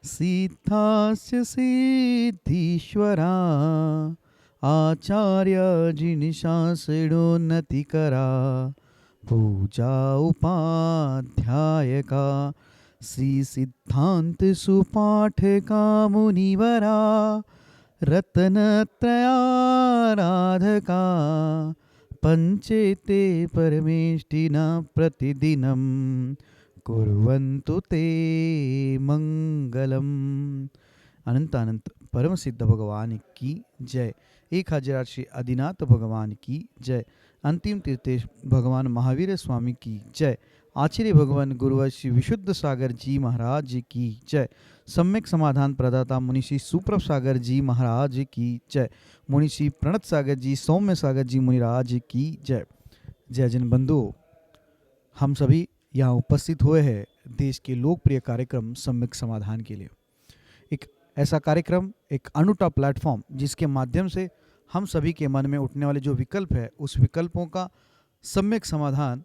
सिद्धास्य सिद्धीश्वरा आचार्य जिनिशासिडोन्नतिकरा पूजा उपाध्यायका श्री सिद्धांत सुपाठका मुनिवरा रत्नत्रयाराधका पंचेते परमेष्टिना प्रतिदिनं कुर्वन्तु ते मंगलम। अनंत अनंत परम सिद्ध भगवान की जय। 1000 श्री आदिनाथ भगवान की जय। अंतिम तीर्थेश भगवान महावीर स्वामी की जय। आचार्य भगवान गुरुवर श्री विशुद्ध सागर जी महाराज की जय। सम्यक समाधान प्रदाता मुनिषि सुप्रभ सागर जी महाराज की जय। मुनिषि प्रणत सागर जी सौम्य सागर जी मुनिराज की जय। जय जन बंधुओं, हम सभी यहाँ उपस्थित हुए हैं देश के लोकप्रिय कार्यक्रम सम्यक समाधान के लिए। एक ऐसा कार्यक्रम, एक अनूठा प्लेटफॉर्म जिसके माध्यम से हम सभी के मन में उठने वाले जो विकल्प है उस विकल्पों का सम्यक समाधान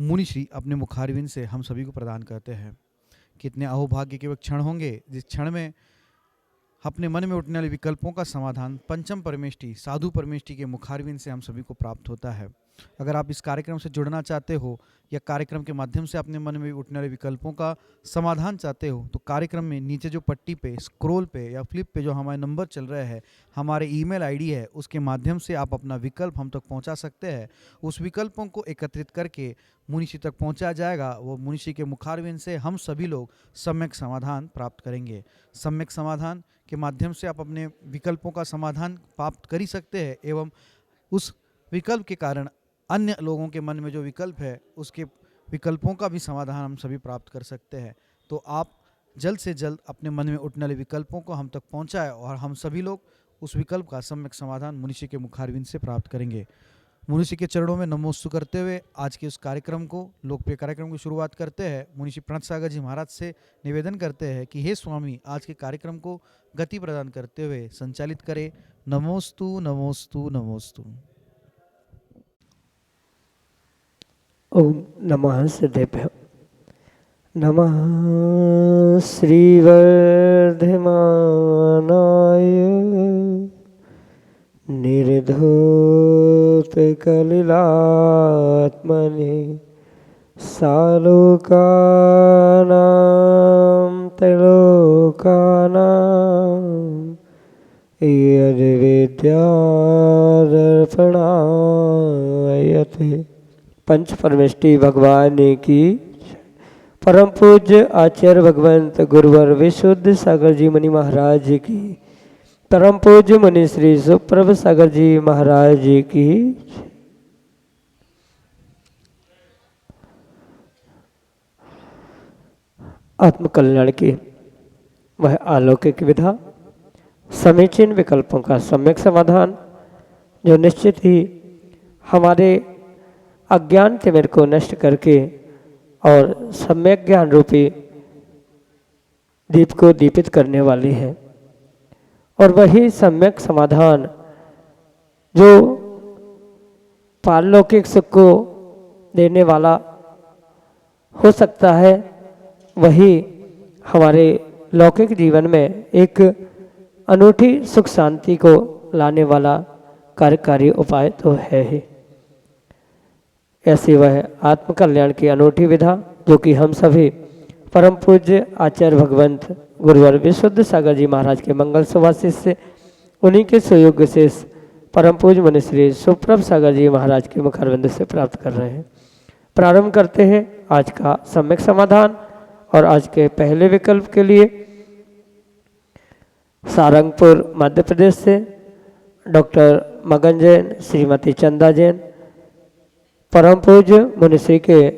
मुनिश्री अपने मुखारविंद से हम सभी को प्रदान करते हैं। कितने अहोभाग्य के वह क्षण होंगे जिस क्षण में अपने मन में उठने वाले विकल्पों का समाधान पंचम परमेष्टि साधु परमेष्टि के मुखारविंद से हम सभी को प्राप्त होता है। अगर आप इस कार्यक्रम से जुड़ना चाहते हो या कार्यक्रम के माध्यम से अपने मन में उठने वाले विकल्पों का समाधान चाहते हो तो कार्यक्रम में नीचे जो पट्टी पे स्क्रॉल पे या फ्लिप पे जो हमारे नंबर चल रहे हैं, हमारे ईमेल आईडी है, उसके माध्यम से आप अपना विकल्प हम तक पहुंचा सकते हैं। उस विकल्पों को एकत्रित करके मुनिषी तक पहुंचाया जाएगा। वो मुनिषी के मुखारविंद से हम सभी लोग सम्यक समाधान प्राप्त करेंगे। सम्यक समाधान के माध्यम से आप अपने विकल्पों का समाधान प्राप्त कर ही सकते हैं एवं उस विकल्प के कारण अन्य लोगों के मन में जो विकल्प है उसके विकल्पों का भी समाधान हम सभी प्राप्त कर सकते हैं। तो आप जल्द से जल्द अपने मन में उठने वाले विकल्पों को हम तक पहुंचाएं और हम सभी लोग उस विकल्प का सम्यक समाधान मुनिषी के मुखारविंद से प्राप्त करेंगे। मुनिषी के चरणों में नमोस्तु करते हुए आज के उस कार्यक्रम को, लोकप्रिय कार्यक्रम की शुरुआत करते हैं। मुनिषी प्रणत सागर जी महाराज से निवेदन करते हैं कि हे स्वामी, आज के कार्यक्रम को गति प्रदान करते हुए संचालित करें। नमोस्तु नमोस्तु नमोस्तु। ओम नमः सिद्धेभ्यो। नमः श्रीवर्धमानाय निर्धूतकलिलात्मने सालोकानां त्रैलोकानां यद्विद्यादर्पणायते। पंच परमेष्टि भगवान की परम पूज्य आचार्य भगवंत गुरुवर विशुद्ध सागर जी मुनि महाराज की, परम पूज्य मुनि श्री सुप्रभ सागर जी महाराज की। आत्मकल्याण की वह अलौकिक विधा, समीचीन विकल्पों का सम्यक समाधान जो निश्चित ही हमारे अज्ञान तिमिर को नष्ट करके और सम्यक ज्ञान रूपी दीप को दीपित करने वाली है। और वही सम्यक समाधान जो पारलौकिक सुख को देने वाला हो सकता है, वही हमारे लौकिक जीवन में एक अनूठी सुख शांति को लाने वाला कार्यकारी उपाय तो है ही। ऐसी वह आत्मकल्याण की अनूठी विधा जो कि हम सभी परम पूज्य आचार्य भगवंत गुरुवर विशुद्ध सागर जी महाराज के मंगल सुभाषिष से, उन्हीं के सुयोग से परम पूज्य मुनि श्री सुप्रभ सागर जी महाराज के मुखारविंद से प्राप्त कर रहे हैं। प्रारंभ करते हैं आज का सम्यक समाधान। और आज के पहले विकल्प के लिए सारंगपुर मध्य प्रदेश से डॉक्टर मगन जैन, श्रीमती चंदा जैन, परम पूज्य मुनिश्री के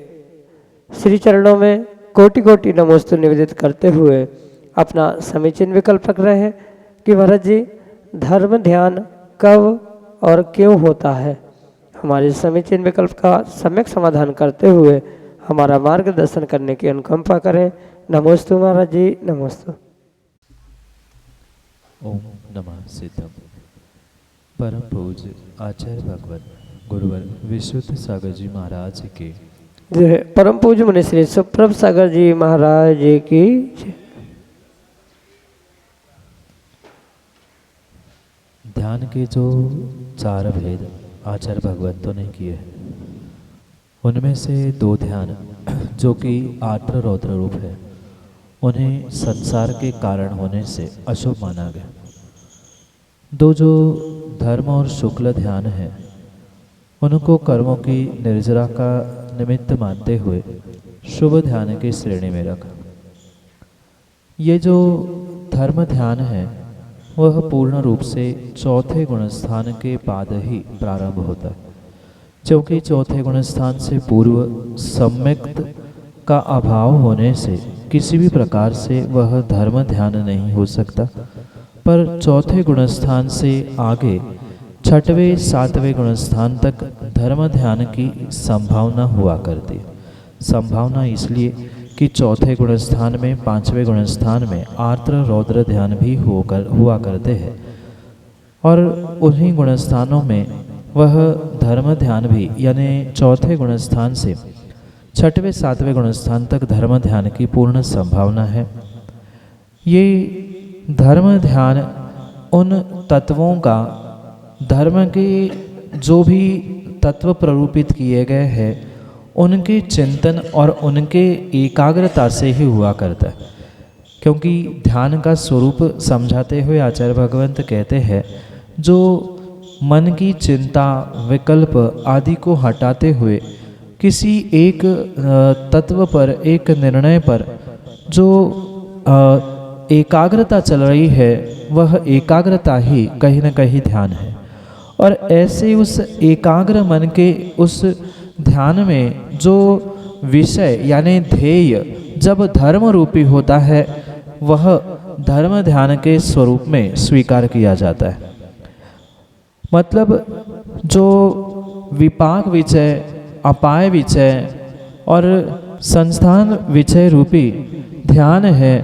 श्री चरणों में कोटि कोटि नमोस्तु निवेदित करते हुए अपना समीचीन विकल्प रख रहे हैं कि महाराज जी, धर्म ध्यान कब और क्यों होता है। हमारे समीचीन विकल्प का सम्यक समाधान करते हुए हमारा मार्गदर्शन करने की अनुकंपा करें। नमोस्तु महाराज जी, नमोस्तु। ओम नमः सिद्धम। परम पूज्य आचार्य भगवत गुरुवर विशुद्ध सागर जी महाराज के जय। परम पूज्य मुनि श्री सुप्रभ सागर जी महाराज की जय। ध्यान के जो 4 भेद आचार्य भगवंतों ने किए हैं, उनमें से 2 ध्यान जो कि आर्द्र रौद्र रूप है, उन्हें संसार के कारण होने से अशुभ माना गया। 2 जो धर्म और शुक्ल ध्यान है, उनको कर्मों की निर्जरा का निमित्त मानते हुए शुभ ध्यान की श्रेणी में रखा। ये जो धर्म ध्यान है वह पूर्ण रूप से चौथे गुणस्थान के बाद ही प्रारंभ होता है, क्योंकि चौथे गुणस्थान से पूर्व सम्यक्त का अभाव होने से किसी भी प्रकार से वह धर्म ध्यान नहीं हो सकता। पर चौथे गुणस्थान से आगे 6वें 7वें गुणस्थान तक धर्म ध्यान की संभावना हुआ करती है। संभावना इसलिए कि चौथे गुणस्थान में 5वें गुणस्थान में आर्द्र रौद्र ध्यान भी हुआ करते हैं, और उन्हीं गुणस्थानों में वह धर्म ध्यान भी, यानी चौथे गुणस्थान से 6वें 7वें गुणस्थान तक धर्म ध्यान की पूर्ण संभावना है। ये धर्म ध्यान उन तत्वों का, धर्म के जो भी तत्व प्ररूपित किए गए हैं उनके चिंतन और उनके एकाग्रता से ही हुआ करता है। क्योंकि ध्यान का स्वरूप समझाते हुए आचार्य भगवंत कहते हैं, जो मन की चिंता, विकल्प आदि को हटाते हुए किसी एक तत्व पर, एक निर्णय पर जो एकाग्रता चल रही है, वह एकाग्रता ही कहीं न कहीं ध्यान है। और ऐसे उस एकाग्र मन के उस ध्यान में जो विषय यानी ध्येय जब धर्म रूपी होता है, वह धर्म ध्यान के स्वरूप में स्वीकार किया जाता है। मतलब जो विपाक विचय, अपाय विचय और संस्थान विचय रूपी ध्यान है,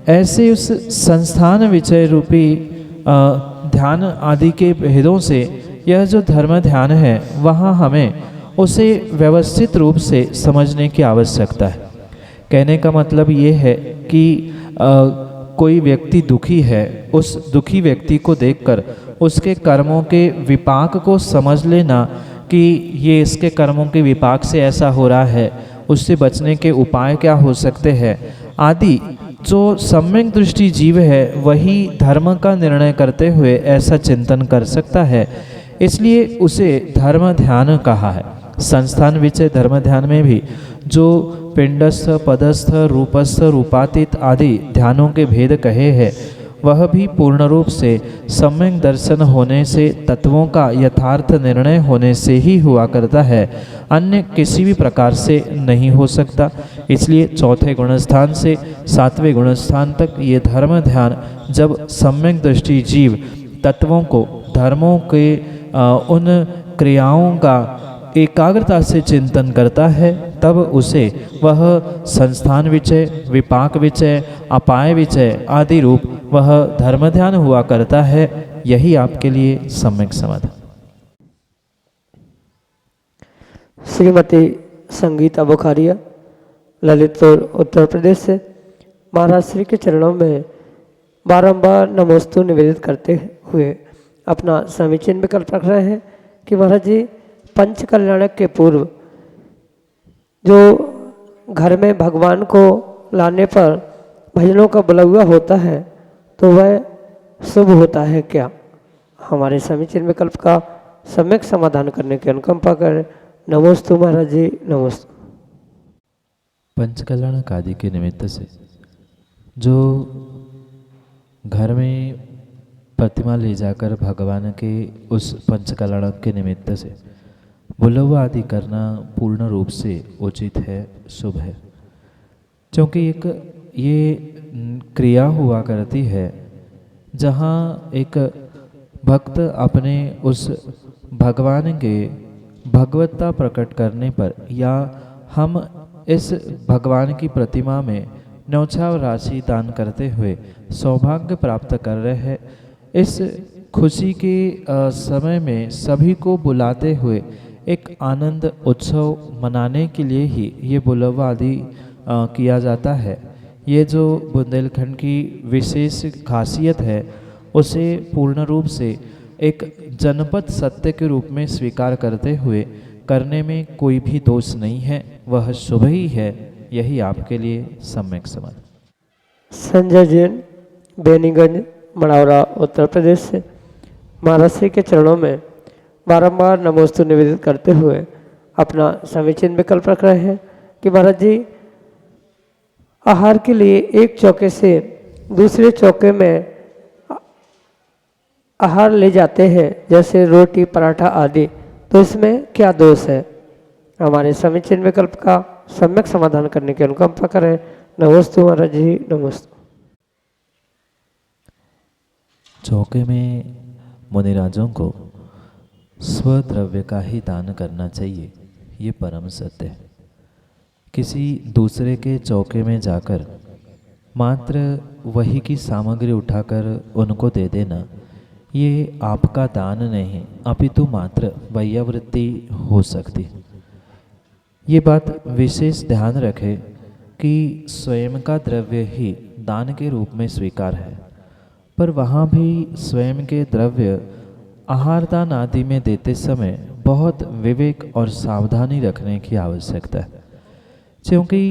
ऐसे उस संस्थान विचय रूपी ध्यान आदि के भेदों से यह जो धर्म ध्यान है, वहाँ हमें उसे व्यवस्थित रूप से समझने की आवश्यकता है। कहने का मतलब ये है कि कोई व्यक्ति दुखी है, उस दुखी व्यक्ति को देखकर उसके कर्मों के विपाक को समझ लेना कि ये इसके कर्मों के विपाक से ऐसा हो रहा है, उससे बचने के उपाय क्या हो सकते हैं आदि। जो सम्यक दृष्टि जीव है वही धर्म का निर्णय करते हुए ऐसा चिंतन कर सकता है, इसलिए उसे धर्म ध्यान कहा है। संस्थान विचय धर्म ध्यान में भी जो पिंडस्थ, पदस्थ, रूपस्थ, रूपातीत आदि ध्यानों के भेद कहे हैं, वह भी पूर्ण रूप से सम्यक दर्शन होने से, तत्वों का यथार्थ निर्णय होने से ही हुआ करता है, अन्य किसी भी प्रकार से नहीं हो सकता। इसलिए चौथे गुणस्थान से 7वें गुणस्थान तक ये धर्म ध्यान जब सम्यक दृष्टि जीव तत्वों को, धर्मों के उन क्रियाओं का एकाग्रता से चिंतन करता है, तब उसे वह संस्थान विचय, विपाक विचय, अपाय विचय आदि रूप वह धर्म ध्यान हुआ करता है। यही आपके लिए सम्यक समाधान। श्रीमती संगीता बुखारिया, ललितपुर, उत्तर प्रदेश से महाराज श्री के चरणों में बारंबार नमोस्तु निवेदित करते हुए अपना समीचीन विकल्प रख रहे हैं कि महाराज जी, पंच कल्याणक के पूर्व जो घर में भगवान को लाने पर भजनों का बुलवा होता है, तो वह शुभ होता है क्या? हमारे समीचीन विकल्प का सम्यक समाधान करने की अनुकंपा करें। नमोस्तु महाराज जी, नमोस्तु। पंचकल्याणक आदि के निमित्त से जो घर में प्रतिमा ले जाकर भगवान के उस पंचकल्याणक के निमित्त से बुलवा आदि करना पूर्ण रूप से उचित है, शुभ है। क्योंकि एक ये क्रिया हुआ करती है जहाँ एक भक्त अपने उस भगवान के भगवत्ता प्रकट करने पर, या हम इस भगवान की प्रतिमा में न्यौछावर राशि दान करते हुए सौभाग्य प्राप्त कर रहे हैं, इस खुशी के समय में सभी को बुलाते हुए एक आनंद उत्सव मनाने के लिए ही ये बुलवा आदि किया जाता है। ये जो बुंदेलखंड की विशेष खासियत है, उसे पूर्ण रूप से एक जनपद सत्य के रूप में स्वीकार करते हुए करने में कोई भी दोष नहीं है, वह शुभ ही है। यही आपके लिए सम्यक समाधान। संजय जैन, बेनीगंज, मढ़ौरा, उत्तर प्रदेश से महाराज श्री के चरणों में बारंबार नमोस्तु निवेदित करते हुए अपना समीचीन विकल्प रख रहे हैं कि महाराज जी आहार के लिए एक चौके से दूसरे चौके में आहार ले जाते हैं, जैसे रोटी, पराठा आदि, तो इसमें क्या दोष है? हमारे समीचीन विकल्प का सम्यक समाधान करने की अनुकंपा करें। नमोस्तु महाराज जी, नमोस्तु। चौके में मुनिराजों को स्वद्रव्य का ही दान करना चाहिए, ये परम सत्य है। किसी दूसरे के चौके में जाकर मात्र वही की सामग्री उठाकर उनको दे देना, ये आपका दान नहीं अपितु मात्र वैयावृत्ति हो सकती। ये बात विशेष ध्यान रखें कि स्वयं का द्रव्य ही दान के रूप में स्वीकार है, पर वहाँ भी स्वयं के द्रव्य आहार दान आदि में देते समय बहुत विवेक और सावधानी रखने की आवश्यकता है। क्योंकि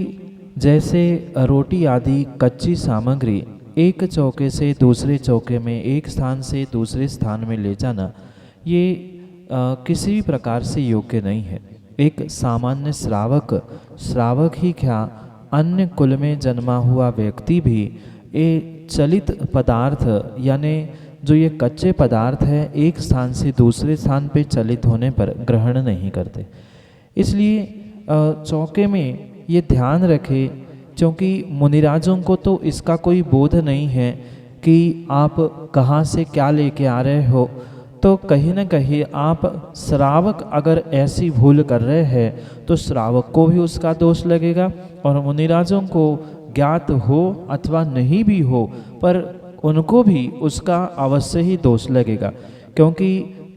जैसे रोटी आदि कच्ची सामग्री एक चौके से दूसरे चौके में, एक स्थान से दूसरे स्थान में ले जाना, ये किसी भी प्रकार से योग्य नहीं है। एक सामान्य श्रावक ही क्या, अन्य कुल में जन्मा हुआ व्यक्ति भी ये चलित पदार्थ यानी जो ये कच्चे पदार्थ है एक स्थान से दूसरे स्थान पे चलित होने पर ग्रहण नहीं करते। इसलिए चौके में ये ध्यान रखें, क्योंकि मुनिराजों को तो इसका कोई बोध नहीं है कि आप कहाँ से क्या लेके आ रहे हो, तो कहीं न कहीं आप श्रावक अगर ऐसी भूल कर रहे हैं तो श्रावक को भी उसका दोष लगेगा, और मुनिराजों को ज्ञात हो अथवा नहीं भी हो पर उनको भी उसका अवश्य ही दोष लगेगा। क्योंकि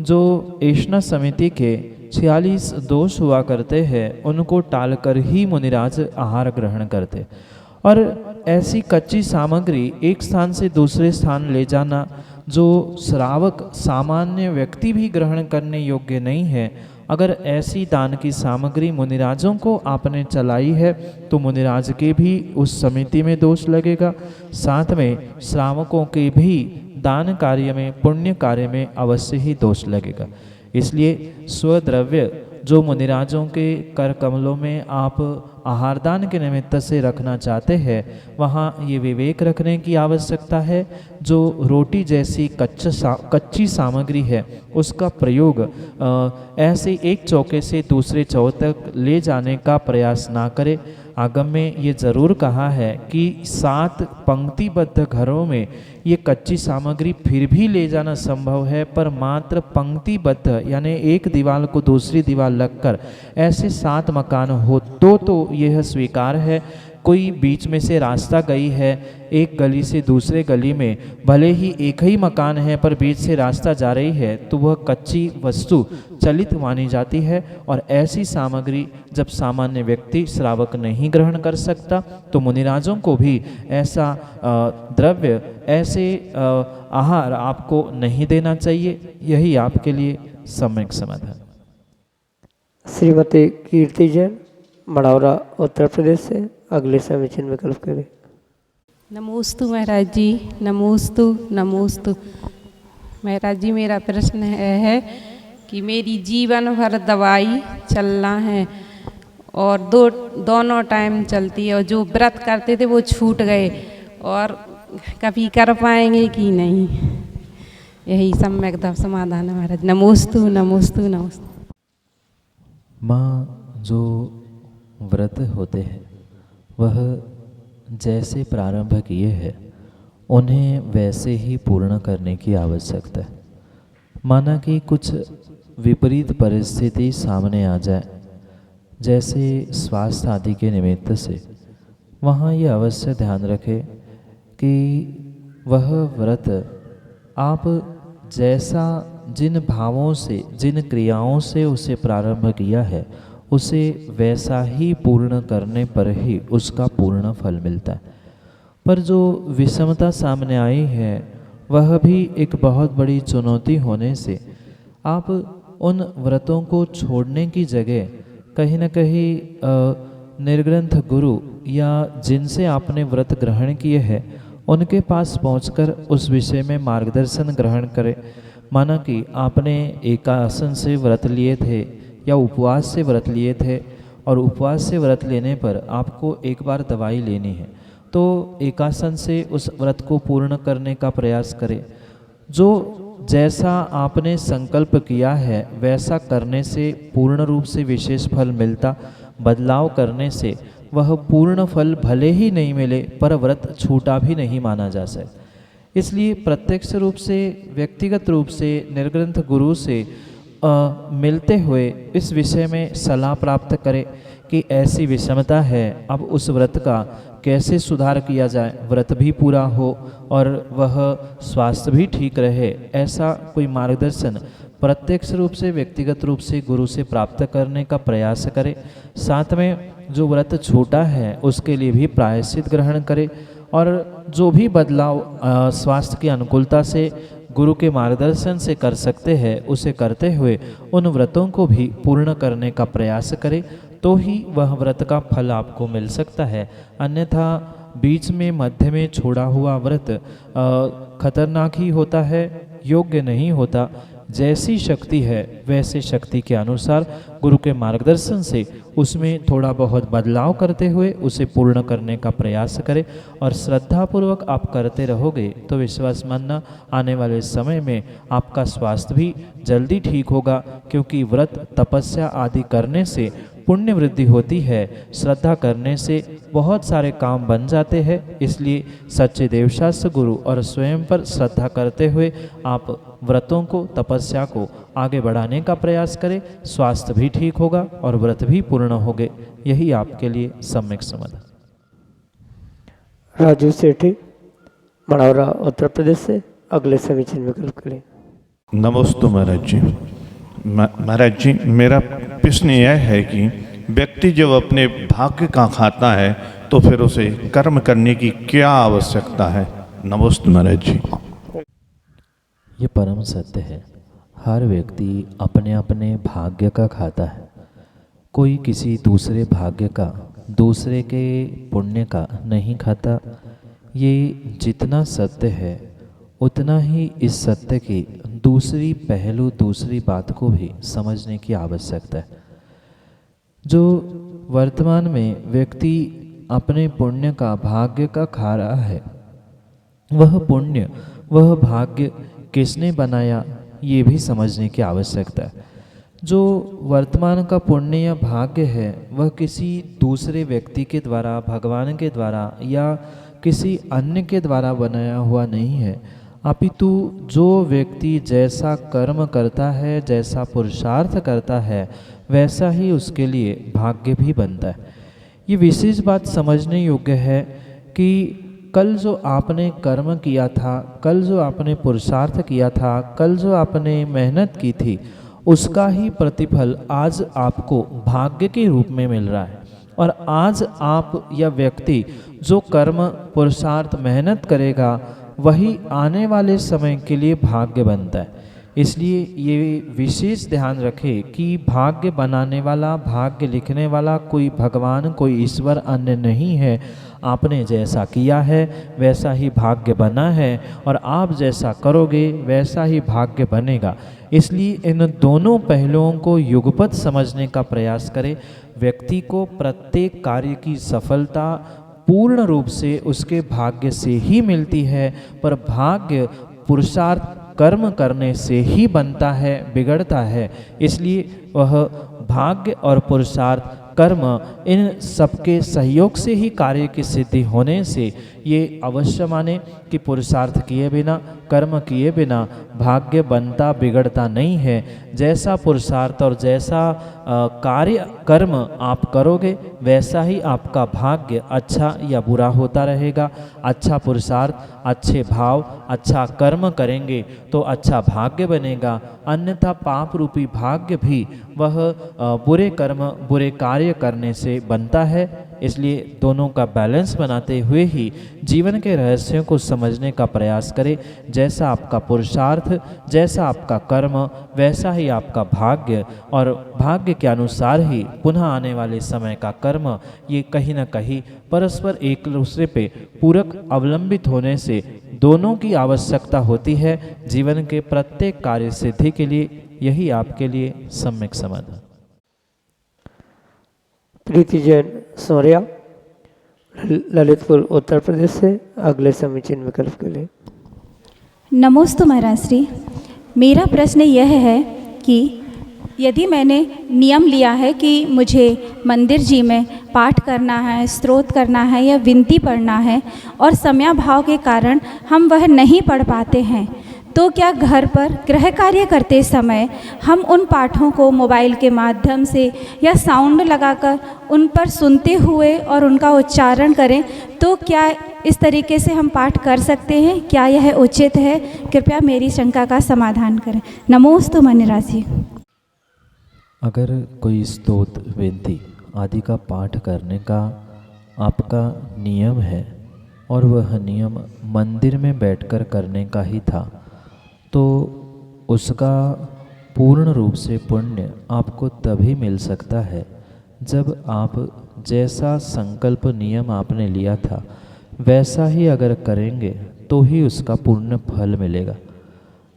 जो ऐष्णा समिति के 46 दोष हुआ करते हैं उनको टालकर ही मुनिराज आहार ग्रहण करते, और ऐसी कच्ची सामग्री एक स्थान से दूसरे स्थान ले जाना जो श्रावक सामान्य व्यक्ति भी ग्रहण करने योग्य नहीं है, अगर ऐसी दान की सामग्री मुनिराजों को आपने चलाई है तो मुनिराज के भी उस समिति में दोष लगेगा, साथ में श्रावकों के भी दान कार्य में, पुण्य कार्य में अवश्य ही दोष लगेगा। इसलिए स्वद्रव्य जो मुनिराजों के कर कमलों में आप आहारदान के निमित्त से रखना चाहते हैं, वहाँ ये विवेक रखने की आवश्यकता है। जो रोटी जैसी कच्ची सामग्री है उसका प्रयोग ऐसे एक चौके से दूसरे चौके तक ले जाने का प्रयास ना करें। आगम में ये जरूर कहा है कि 7 पंक्तिबद्ध घरों में ये कच्ची सामग्री फिर भी ले जाना संभव है, पर मात्र पंक्तिबद्ध यानी एक दीवार को दूसरी दीवार लगकर ऐसे 7 मकान हो तो यह स्वीकार है। कोई बीच में से रास्ता गई है एक गली से दूसरे गली में, भले ही एक ही मकान है पर बीच से रास्ता जा रही है, तो वह कच्ची वस्तु चलित मानी जाती है। और ऐसी सामग्री जब सामान्य व्यक्ति श्रावक नहीं ग्रहण कर सकता तो मुनिराजों को भी ऐसा द्रव्य, ऐसे आहार आपको नहीं देना चाहिए। यही आपके लिए सम्यक समाधान। श्रीमती कीर्ति जैन, मढ़ौरा, उत्तर प्रदेश से अगले समीचीन विकल्प के लिए। नमोस्तु महाराज जी, नमोस्तु नमोस्तु। महाराज जी मेरा प्रश्न है कि मेरी जीवन भर दवाई चलना है और दोनों टाइम चलती है, और जो व्रत करते थे वो छूट गए, और कभी कर पाएंगे कि नहीं, यही सम्यक समाधान है महाराज। नमोस्तु नमोस्तु नमोस्तु। माँ, जो व्रत होते हैं वह जैसे प्रारंभ किए हैं उन्हें वैसे ही पूर्ण करने की आवश्यकता है। माना कि कुछ विपरीत परिस्थिति सामने आ जाए, जैसे स्वास्थ्य आदि के निमित्त से, वहाँ ये अवश्य ध्यान रखें कि वह व्रत आप जैसा जिन भावों से, जिन क्रियाओं से उसे प्रारंभ किया है, उसे वैसा ही पूर्ण करने पर ही उसका पूर्ण फल मिलता है। पर जो विषमता सामने आई है वह भी एक बहुत बड़ी चुनौती होने से आप उन व्रतों को छोड़ने की जगह कहीं न कहीं निर्ग्रंथ गुरु या जिनसे आपने व्रत ग्रहण किए हैं उनके पास पहुंचकर उस विषय में मार्गदर्शन ग्रहण करें। माना कि आपने एकासन से व्रत लिए थे या उपवास से व्रत लिए थे और उपवास से व्रत लेने पर आपको एक बार दवाई लेनी है, तो एकासन से उस व्रत को पूर्ण करने का प्रयास करें। जो जैसा आपने संकल्प किया है वैसा करने से पूर्ण रूप से विशेष फल मिलता, बदलाव करने से वह पूर्ण फल भले ही नहीं मिले पर व्रत छूटा भी नहीं माना जा सकता। इसलिए प्रत्यक्ष रूप से, व्यक्तिगत रूप से निर्ग्रंथ गुरु से मिलते हुए इस विषय में सलाह प्राप्त करें कि ऐसी विषमता है, अब उस व्रत का कैसे सुधार किया जाए, व्रत भी पूरा हो और वह स्वास्थ्य भी ठीक रहे। ऐसा कोई मार्गदर्शन प्रत्यक्ष रूप से, व्यक्तिगत रूप से गुरु से प्राप्त करने का प्रयास करें। साथ में जो व्रत छूटा है उसके लिए भी प्रायश्चित ग्रहण करें और जो भी बदलाव स्वास्थ्य की अनुकूलता से गुरु के मार्गदर्शन से कर सकते हैं उसे करते हुए उन व्रतों को भी पूर्ण करने का प्रयास करें, तो ही वह व्रत का फल आपको मिल सकता है। अन्यथा बीच में मध्य में छोड़ा हुआ व्रत खतरनाक ही होता है, योग्य नहीं होता। जैसी शक्ति है वैसे शक्ति के अनुसार गुरु के मार्गदर्शन से उसमें थोड़ा बहुत बदलाव करते हुए उसे पूर्ण करने का प्रयास करें और श्रद्धापूर्वक आप करते रहोगे तो विश्वास मानना आने वाले समय में आपका स्वास्थ्य भी जल्दी ठीक होगा, क्योंकि व्रत तपस्या आदि करने से पुण्य वृद्धि होती है, श्रद्धा करने से बहुत सारे काम बन जाते हैं। इसलिए सच्चे देवशास्त्र गुरु और स्वयं पर श्रद्धा करते हुए आप व्रतों को, तपस्या को आगे बढ़ाने का प्रयास करें, स्वास्थ्य भी ठीक होगा और व्रत भी पूर्ण होंगे। यही आपके लिए सम्यक समाधान। राजू सेठी, मढ़ौरा, उत्तर प्रदेश से अगले समीचीन विकल्प के लिए। नमस्ते महाराज जी। महाराज जी, मेरा प्रश्न यह है कि व्यक्ति जब अपने भाग्य का खाता है तो फिर उसे कर्म करने की क्या आवश्यकता है? नमस्ते महाराज जी। ये परम सत्य है। हर व्यक्ति अपने अपने भाग्य का खाता है। कोई किसी दूसरे भाग्य का, दूसरे के पुण्य का नहीं खाता। ये जितना सत्य है उतना ही इस सत्य की दूसरी पहलू, दूसरी बात को भी समझने की आवश्यकता है। जो वर्तमान में व्यक्ति अपने पुण्य का, भाग्य का खा रहा है, वह पुण्य, वह भाग्य किसने बनाया ये भी समझने की आवश्यकता है। जो वर्तमान का पुण्य या भाग्य है वह किसी दूसरे व्यक्ति के द्वारा, भगवान के द्वारा या किसी अन्य के द्वारा बनाया हुआ नहीं है, अपितु जो व्यक्ति जैसा कर्म करता है, जैसा पुरुषार्थ करता है, वैसा ही उसके लिए भाग्य भी बनता है। ये विशेष बात समझने योग्य है कि कल जो आपने कर्म किया था, कल जो आपने पुरुषार्थ किया था, कल जो आपने मेहनत की थी, उसका ही प्रतिफल आज आपको भाग्य के रूप में मिल रहा है। और आज आप या व्यक्ति जो कर्म, पुरुषार्थ, मेहनत करेगा वही आने वाले समय के लिए भाग्य बनता है। इसलिए ये विशेष ध्यान रखें कि भाग्य बनाने वाला, भाग्य लिखने वाला कोई भगवान, कोई ईश्वर अन्य नहीं है। आपने जैसा किया है वैसा ही भाग्य बना है और आप जैसा करोगे वैसा ही भाग्य बनेगा। इसलिए इन दोनों पहलुओं को युगपत समझने का प्रयास करें। व्यक्ति को प्रत्येक कार्य की सफलता पूर्ण रूप से उसके भाग्य से ही मिलती है, पर भाग्य पुरुषार्थ कर्म करने से ही बनता है, बिगड़ता है। इसलिए वह भाग्य और पुरुषार्थ, कर्म, इन सबके सहयोग से ही कार्य की सिद्धि होने से ये अवश्य माने कि पुरुषार्थ किए बिना, कर्म किए बिना भाग्य बनता, बिगड़ता नहीं है। जैसा पुरुषार्थ और जैसा कार्य, कर्म आप करोगे वैसा ही आपका भाग्य अच्छा या बुरा होता रहेगा। अच्छा पुरुषार्थ, अच्छे भाव, अच्छा कर्म करेंगे तो अच्छा भाग्य बनेगा, अन्यथा पाप रूपी भाग्य भी वह बुरे कर्म, बुरे कार्य करने से बनता है। इसलिए दोनों का बैलेंस बनाते हुए ही जीवन के रहस्यों को समझने का प्रयास करें। जैसा आपका पुरुषार्थ, जैसा आपका कर्म, वैसा ही आपका भाग्य, और भाग्य के अनुसार ही पुनः आने वाले समय का कर्म। ये कहीं न कहीं परस्पर एक दूसरे पे पूरक अवलंबित होने से दोनों की आवश्यकता होती है जीवन के प्रत्येक कार्य सिद्धि के लिए। यही आपके लिए सम्यक समाधान। प्रीति जैन सौर्या, ललितपुर उत्तर प्रदेश से अगले समीचीन विकल्प के लिए। नमोस्तु महाराज श्री। मेरा प्रश्न यह है कि यदि मैंने नियम लिया है कि मुझे मंदिर जी में पाठ करना है, स्तोत्र करना है या विनती पढ़ना है, और समयाभाव के कारण हम वह नहीं पढ़ पाते हैं, तो क्या घर पर गृह कार्य करते समय हम उन पाठों को मोबाइल के माध्यम से या साउंड लगाकर उन पर सुनते हुए और उनका उच्चारण करें, तो क्या इस तरीके से हम पाठ कर सकते हैं? क्या यह उचित है? कृपया मेरी शंका का समाधान करें। नमोस्तु मनिराजी। अगर कोई स्तोत्र, विनती आदि का पाठ करने का आपका नियम है और वह नियम मंदिर में बैठकर करने का ही था, तो उसका पूर्ण रूप से पुण्य आपको तभी मिल सकता है जब आप जैसा संकल्प नियम आपने लिया था वैसा ही अगर करेंगे तो ही उसका पूर्ण फल मिलेगा।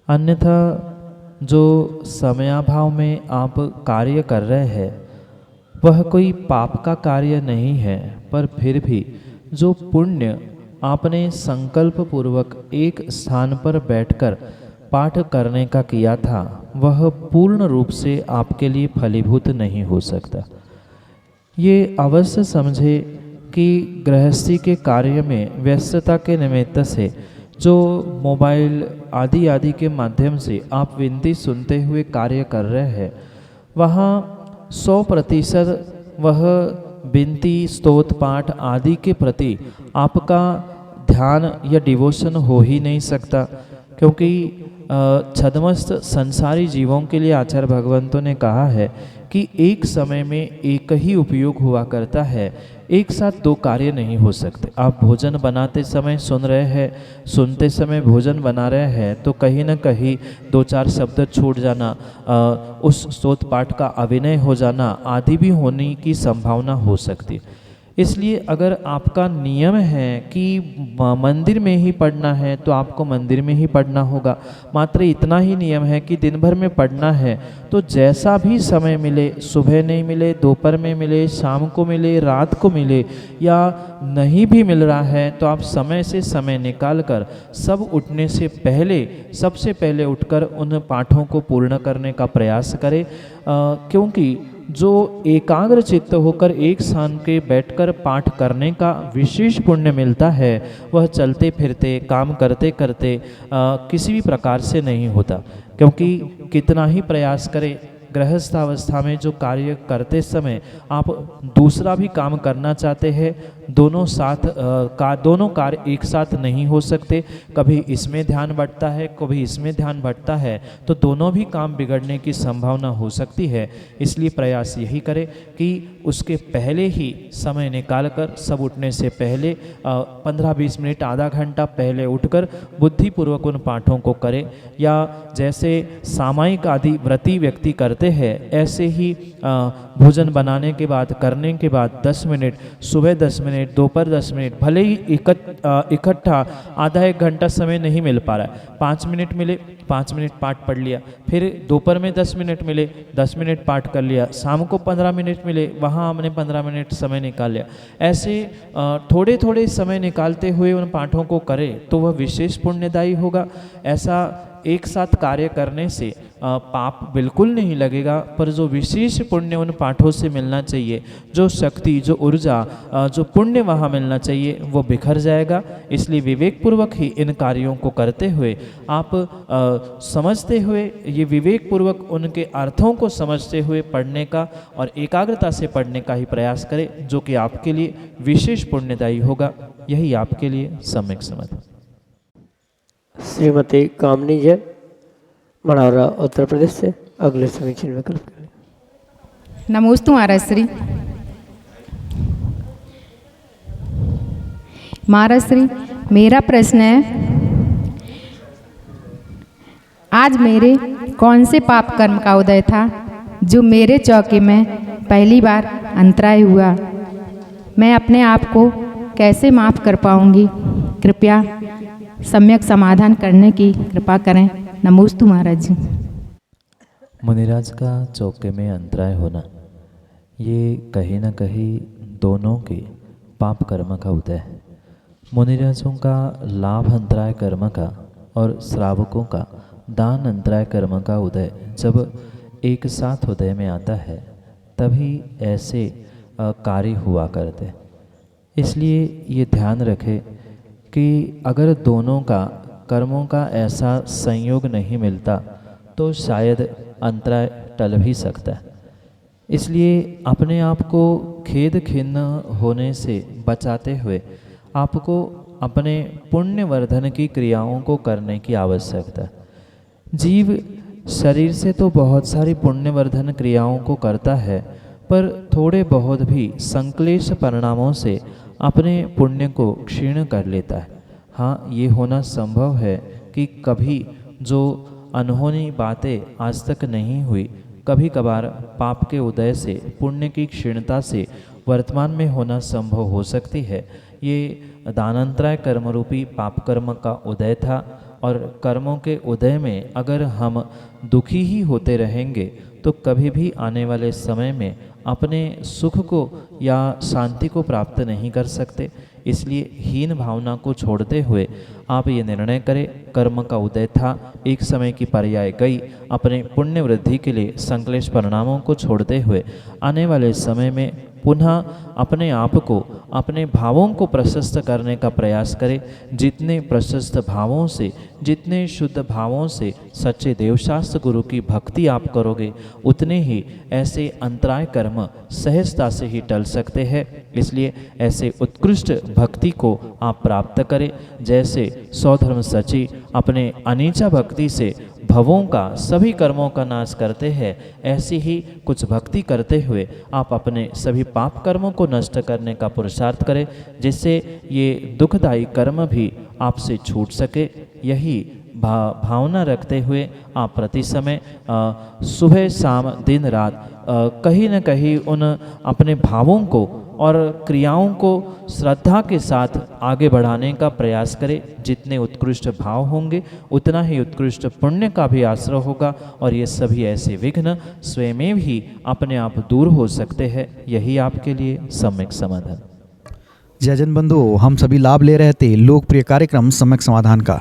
अन्यथा जो समयाभाव में आप कार्य कर रहे हैं वह कोई पाप का कार्य नहीं है, पर फिर भी जो पुण्य आपने संकल्प पूर्वक एक स्थान पर बैठकर पाठ करने का किया था वह पूर्ण रूप से आपके लिए फलीभूत नहीं हो सकता। ये अवश्य समझे कि गृहस्थी के कार्य में व्यस्तता के निमित्त से जो मोबाइल आदि के माध्यम से आप विनती सुनते हुए कार्य कर रहे हैं, वहाँ 100% वह विनती, स्तोत्र पाठ आदि के प्रति आपका ध्यान या डिवोशन हो ही नहीं सकता, क्योंकि छद्मस्त संसारी जीवों के लिए आचार्य भगवंतों ने कहा है कि एक समय में एक ही उपयोग हुआ करता है, एक साथ दो कार्य नहीं हो सकते। आप भोजन बनाते समय सुन रहे हैं, सुनते समय भोजन बना रहे हैं, तो कहीं ना कहीं 2-4 शब्द छूट जाना, उस स्तोत्र पाठ का अभिनय हो जाना आदि भी होने की संभावना हो सकती है। इसलिए अगर आपका नियम है कि मंदिर में ही पढ़ना है तो आपको मंदिर में ही पढ़ना होगा। मात्र इतना ही नियम है कि दिन भर में पढ़ना है तो जैसा भी समय मिले, सुबह नहीं मिले, दोपहर में मिले, शाम को मिले, रात को मिले, या नहीं भी मिल रहा है तो आप समय से समय निकाल कर सब उठने से पहले, सबसे पहले उठकर उन पाठों को पूर्ण करने का प्रयास करें, क्योंकि जो एकाग्र चित्त होकर एक स्थान के बैठकर पाठ करने का विशेष पुण्य मिलता है वह चलते फिरते, काम करते करते किसी भी प्रकार से नहीं होता। क्योंकि कितना ही प्रयास करें, गृहस्थ अवस्था में जो कार्य करते समय आप दूसरा भी काम करना चाहते हैं, दोनों कार्य एक साथ नहीं हो सकते। कभी इसमें ध्यान बढ़ता है, कभी इसमें ध्यान बढ़ता है, तो दोनों भी काम बिगड़ने की संभावना हो सकती है। इसलिए प्रयास यही करें कि उसके पहले ही समय निकालकर, सब उठने से पहले 15-20 मिनट, आधा घंटा पहले उठकर बुद्धिपूर्वक उन पाठों को करें। या जैसे सामायिक आदि व्रती व्यक्ति करते हैं, ऐसे ही भोजन बनाने के बाद, करने के बाद 10 मिनट, सुबह 10 मिनट, दोपहर 10 मिनट, भले ही इकट्ठा आधा एक घंटा समय नहीं मिल पा रहा है, 5 मिनट मिले, 5 मिनट पाठ पढ़ लिया, फिर दोपहर में 10 मिनट मिले, 10 मिनट पाठ कर लिया, शाम को 15 मिनट मिले, वहाँ हमने 15 मिनट समय निकाल लिया। ऐसे थोड़े थोड़े समय निकालते हुए उन पाठों को करें तो वह विशेष पुण्यदायी होगा। ऐसा एक साथ कार्य करने से पाप बिल्कुल नहीं लगेगा, पर जो विशेष पुण्य उन पाठों से मिलना चाहिए, जो शक्ति, जो ऊर्जा, जो पुण्य वहाँ मिलना चाहिए, वो बिखर जाएगा। इसलिए विवेकपूर्वक ही इन कार्यों को करते हुए, आप समझते हुए, ये विवेकपूर्वक उनके अर्थों को समझते हुए पढ़ने का और एकाग्रता से पढ़ने का ही प्रयास करें, जो कि आपके लिए विशेष पुण्यदायी होगा। यही आपके लिए सम्यक समाधान। श्रीमती कामनी जैन, मढ़ौरा उत्तर प्रदेश से अगले समीचीन विकल्प के लिए। नमोस्तु महाराज श्री। महाराज श्री, मेरा प्रश्न है, आज मेरे कौन से पाप कर्म का उदय था जो मेरे चौके में पहली बार अंतराय हुआ? मैं अपने आप को कैसे माफ़ कर पाऊंगी? कृपया सम्यक समाधान करने की कृपा करें। नमोस्तु महाराज जी। मुनिराज का चौके में अंतराय होना, ये कहीं न कहीं दोनों के पाप कर्म का उदय है। मुनिराजों का लाभ अंतराय कर्म का और श्रावकों का दान अंतराय कर्म का उदय जब एक साथ उदय में आता है तभी ऐसे कार्य हुआ करते। इसलिए ये ध्यान रखें कि अगर दोनों का कर्मों का ऐसा संयोग नहीं मिलता तो शायद अंतराय टल भी सकता है। इसलिए अपने आप को खेद खिन्न होने से बचाते हुए आपको अपने पुण्यवर्धन की क्रियाओं को करने की आवश्यकता है। जीव शरीर से तो बहुत सारी पुण्यवर्धन क्रियाओं को करता है, पर थोड़े बहुत भी संक्लेश परिणामों से अपने पुण्य को क्षीण कर लेता है। हाँ, ये होना संभव है कि कभी जो अनहोनी बातें आज तक नहीं हुई, कभी कभार पाप के उदय से, पुण्य की क्षीणता से वर्तमान में होना संभव हो सकती है। ये दानांतराय कर्म रूपी पाप कर्म का उदय था और कर्मों के उदय में अगर हम दुखी ही होते रहेंगे तो कभी भी आने वाले समय में अपने सुख को या शांति को प्राप्त नहीं कर सकते। इसलिए हीन भावना को छोड़ते हुए आप ये निर्णय करें, कर्म का उदय था, एक समय की पर्याय गई, अपने पुण्य वृद्धि के लिए संक्लेश परिणामों को छोड़ते हुए आने वाले समय में पुनः अपने आप को, अपने भावों को प्रशस्त करने का प्रयास करें। जितने प्रशस्त भावों से, जितने शुद्ध भावों से सच्चे देवशास्त्र गुरु की भक्ति आप करोगे, उतने ही ऐसे अंतराय कर्म सहजता से ही टल सकते हैं। इसलिए ऐसे उत्कृष्ट भक्ति को आप प्राप्त करें। जैसे सौधर्म सची अपने अनीचा भक्ति से भवों का, सभी कर्मों का नाश करते हैं, ऐसी ही कुछ भक्ति करते हुए आप अपने सभी पाप कर्मों को नष्ट करने का पुरुषार्थ करें, जिससे ये दुखदायी कर्म भी आपसे छूट सके। यही भावना रखते हुए आप प्रति समय सुबह शाम दिन रात कहीं न कहीं उन अपने भावों को और क्रियाओं को श्रद्धा के साथ आगे बढ़ाने का प्रयास करें। जितने उत्कृष्ट भाव होंगे उतना ही उत्कृष्ट पुण्य का भी आश्रय होगा और ये सभी ऐसे विघ्न स्वयं ही अपने आप दूर हो सकते हैं। यही आपके लिए सम्यक समाधान। जय जन बंधुओं, हम सभी लाभ ले रहे थे लोकप्रिय कार्यक्रम सम्यक समाधान का।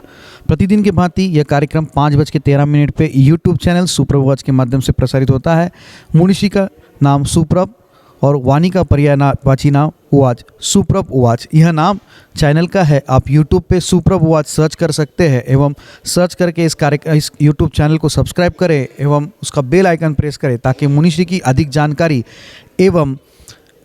प्रतिदिन की भांति यह कार्यक्रम 5:13 पे यूट्यूब चैनल सुप्रभ वाच के माध्यम से प्रसारित होता है। मुनिषी का नाम सुप्रभ और वाणी का पर्यायवाची नाम उवाच, सुप्रभ उवाच यह नाम चैनल का है। आप यूट्यूब पे सुप्रभ उवाच सर्च कर सकते हैं एवं सर्च करके इस यूट्यूब चैनल को सब्सक्राइब करें एवं उसका बेल आइकन प्रेस करें ताकि मुनिषी की अधिक जानकारी एवं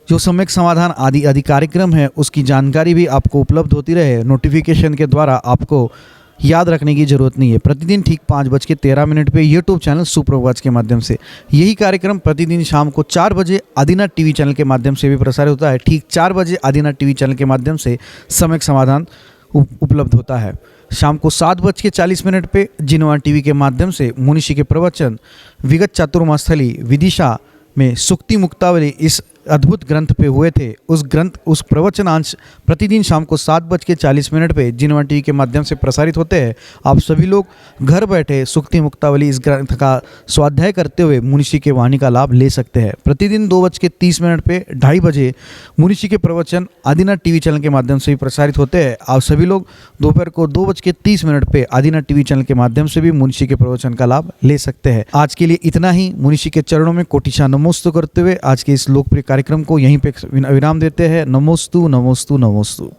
जो सम्यक समाधान आदि कार्यक्रम है उसकी जानकारी भी आपको उपलब्ध होती रहे। नोटिफिकेशन के द्वारा आपको याद रखने की जरूरत नहीं है। प्रतिदिन ठीक 5:13 पे यूट्यूब चैनल सुप्रभ वाच के माध्यम से यही कार्यक्रम प्रतिदिन शाम को 4 बजे आदिनाथ टीवी चैनल के माध्यम से भी प्रसारित होता है। ठीक 4 बजे आदिनाथ टीवी चैनल के माध्यम से सम्यक समाधान उपलब्ध होता है। शाम को 7:40 पे जिनवा टीवी के माध्यम से मुनिषी के प्रवचन विगत चातुर्मास्थली विदिशा में सुक्ति मुक्तावली इस अद्भुत ग्रंथ पे हुए थे। उस प्रवचनांश प्रतिदिन शाम को 7:40 पे जिनवा टीवी के माध्यम से प्रसारित होते हैं। आप सभी लोग घर बैठे सुक्ति मुक्तावली इस ग्रंथ का स्वाध्याय करते हुए मुनिषी के वाणी का लाभ ले सकते हैं। प्रतिदिन 2:30 पे 2:30 बजे मुनिषी के प्रवचन आदिनाथ टीवी चैनल के माध्यम से भी प्रसारित होते हैं। आप सभी लोग दोपहर को 2:30 पे आदिनाथ टीवी चैनल के माध्यम से भी मुनिषी के प्रवचन का लाभ ले सकते हैं। आज के लिए इतना ही। मुनिषी के चरणों में कोटिशा नमोस्तु करते हुए आज के इस लोकप्रिय कार्यक्रम को यहीं पे विराम देते हैं। नमोस्तु नमोस्तु नमोस्तु।